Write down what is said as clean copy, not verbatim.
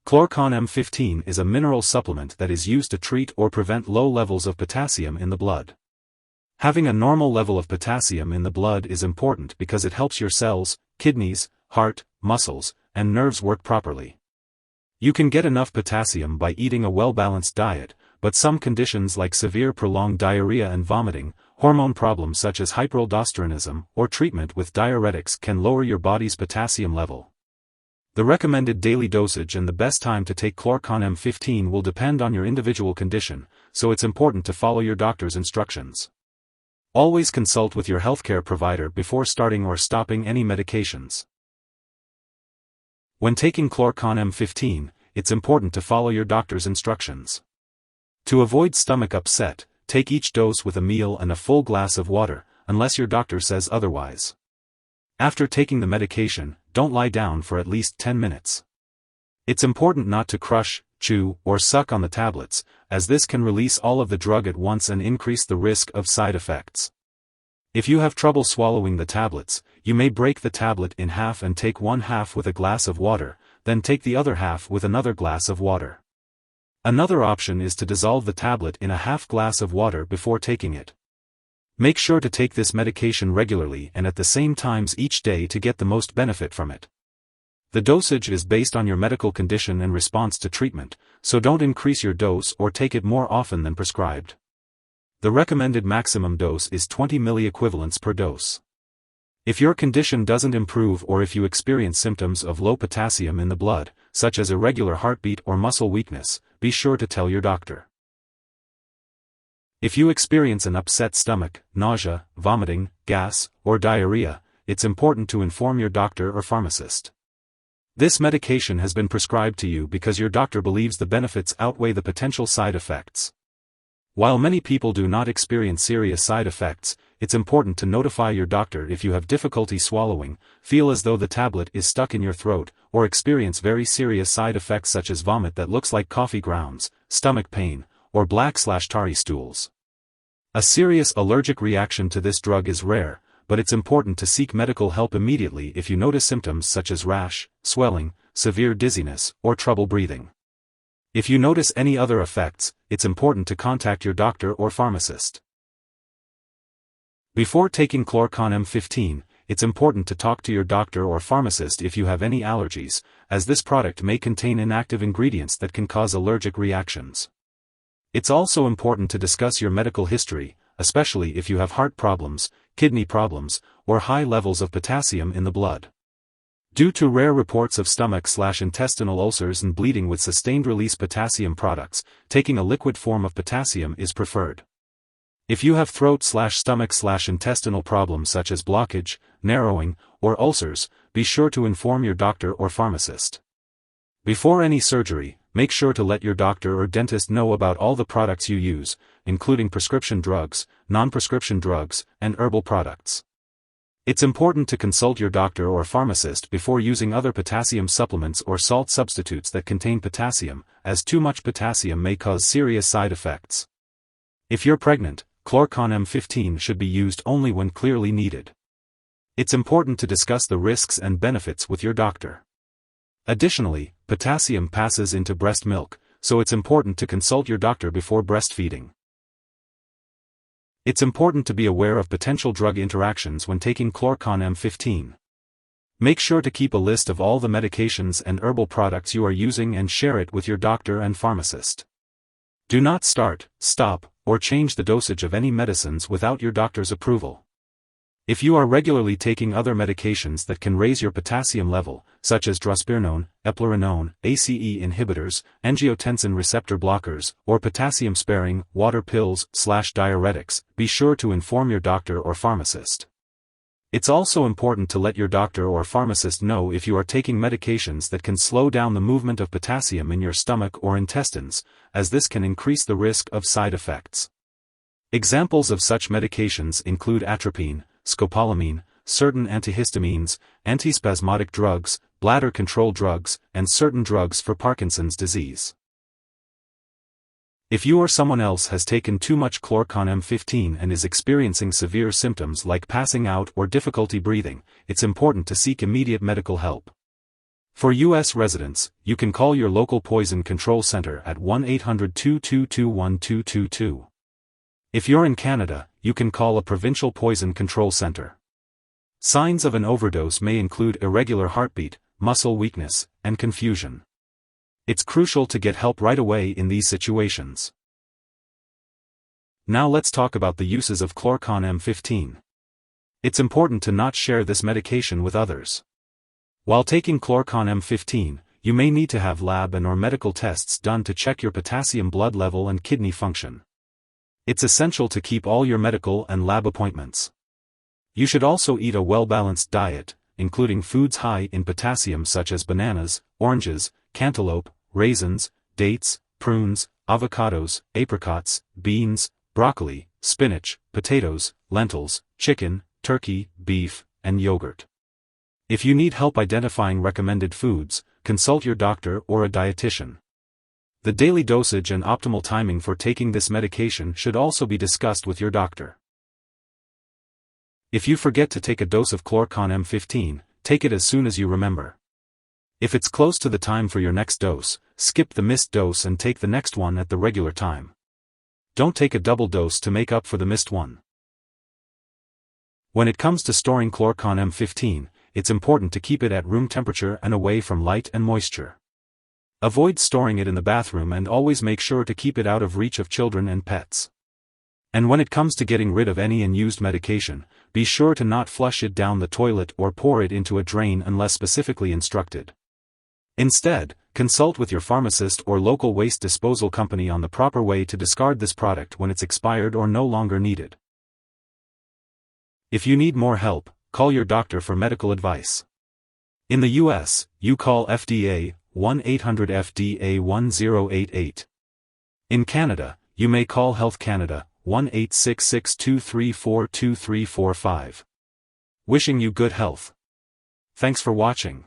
Klor-Con M15 is a mineral supplement that is used to treat or prevent low levels of potassium in the blood. Having a normal level of potassium in the blood is important because it helps your cells, kidneys, heart, muscles, and nerves work properly. You can get enough potassium by eating a well-balanced diet, but some conditions like severe prolonged diarrhea and vomiting, hormone problems such as hyperaldosteronism, or treatment with diuretics can lower your body's potassium level. The recommended daily dosage and the best time to take Klor-Con M15 will depend on your individual condition, so it's important to follow your doctor's instructions. Always consult with your healthcare provider before starting or stopping any medications. When taking Klor-Con M15, it's important to follow your doctor's instructions. To avoid stomach upset, take each dose with a meal and a full glass of water, unless your doctor says otherwise. After taking the medication, don't lie down for at least 10 minutes. It's important not to crush, chew, or suck on the tablets, as this can release all of the drug at once and increase the risk of side effects. If you have trouble swallowing the tablets, you may break the tablet in half and take one half with a glass of water, then take the other half with another glass of water. Another option is to dissolve the tablet in a half glass of water before taking it. Make sure to take this medication regularly and at the same times each day to get the most benefit from it. The dosage is based on your medical condition and response to treatment, so don't increase your dose or take it more often than prescribed. The recommended maximum dose is 20 milliequivalents per dose. If your condition doesn't improve or if you experience symptoms of low potassium in the blood, such as irregular heartbeat or muscle weakness, be sure to tell your doctor. If you experience an upset stomach, nausea, vomiting, gas, or diarrhea, it's important to inform your doctor or pharmacist. This medication has been prescribed to you because your doctor believes the benefits outweigh the potential side effects. While many people do not experience serious side effects, it's important to notify your doctor if you have difficulty swallowing, feel as though the tablet is stuck in your throat, or experience very serious side effects such as vomit that looks like coffee grounds, stomach pain, or black/tarry stools. A serious allergic reaction to this drug is rare, but it's important to seek medical help immediately if you notice symptoms such as rash, swelling, severe dizziness, or trouble breathing. If you notice any other effects, it's important to contact your doctor or pharmacist. Before taking Klor-Con M15, it's important to talk to your doctor or pharmacist if you have any allergies, as this product may contain inactive ingredients that can cause allergic reactions. It's also important to discuss your medical history, especially if you have heart problems, kidney problems, or high levels of potassium in the blood. Due to rare reports of stomach/intestinal ulcers and bleeding with sustained-release potassium products, taking a liquid form of potassium is preferred. If you have throat/stomach/intestinal problems such as blockage, narrowing, or ulcers, be sure to inform your doctor or pharmacist. Before any surgery, make sure to let your doctor or dentist know about all the products you use, including prescription drugs, non-prescription drugs, and herbal products. It's important to consult your doctor or pharmacist before using other potassium supplements or salt substitutes that contain potassium, as too much potassium may cause serious side effects. If you're pregnant, Klor-Con M15 should be used only when clearly needed. It's important to discuss the risks and benefits with your doctor. Additionally, potassium passes into breast milk, so it's important to consult your doctor before breastfeeding. It's important to be aware of potential drug interactions when taking Klor-Con M15. Make sure to keep a list of all the medications and herbal products you are using and share it with your doctor and pharmacist. Do not start, stop, or change the dosage of any medicines without your doctor's approval. If you are regularly taking other medications that can raise your potassium level, such as drospirenone, eplerenone, ACE inhibitors, angiotensin receptor blockers, or potassium-sparing, water pills/diuretics, be sure to inform your doctor or pharmacist. It's also important to let your doctor or pharmacist know if you are taking medications that can slow down the movement of potassium in your stomach or intestines, as this can increase the risk of side effects. Examples of such medications include atropine, scopolamine, certain antihistamines, antispasmodic drugs, bladder control drugs, and certain drugs for Parkinson's disease. If you or someone else has taken too much Klor-Con M15 and is experiencing severe symptoms like passing out or difficulty breathing, it's important to seek immediate medical help. For U.S. residents, you can call your local poison control center at 1-800-222-1222. If you're in Canada, you can call a provincial poison control center. Signs of an overdose may include irregular heartbeat, muscle weakness, and confusion. It's crucial to get help right away in these situations. Now let's talk about the uses of Klor-Con M15. It's important to not share this medication with others. While taking Klor-Con M15, you may need to have lab and/or medical tests done to check your potassium blood level and kidney function. It's essential to keep all your medical and lab appointments. You should also eat a well-balanced diet, including foods high in potassium such as bananas, oranges, cantaloupe, raisins, dates, prunes, avocados, apricots, beans, broccoli, spinach, potatoes, lentils, chicken, turkey, beef, and yogurt. If you need help identifying recommended foods, consult your doctor or a dietitian. The daily dosage and optimal timing for taking this medication should also be discussed with your doctor. If you forget to take a dose of Klor-Con M15, take it as soon as you remember. If it's close to the time for your next dose, skip the missed dose and take the next one at the regular time. Don't take a double dose to make up for the missed one. When it comes to storing Klor-Con M15, it's important to keep it at room temperature and away from light and moisture. Avoid storing it in the bathroom and always make sure to keep it out of reach of children and pets. And when it comes to getting rid of any unused medication, be sure to not flush it down the toilet or pour it into a drain unless specifically instructed. Instead, consult with your pharmacist or local waste disposal company on the proper way to discard this product when it's expired or no longer needed. If you need more help, call your doctor for medical advice. In the US, you call FDA 1-800-FDA-1088. In Canada, you may call Health Canada 1-866-234-2345. Wishing you good health. Thanks for watching.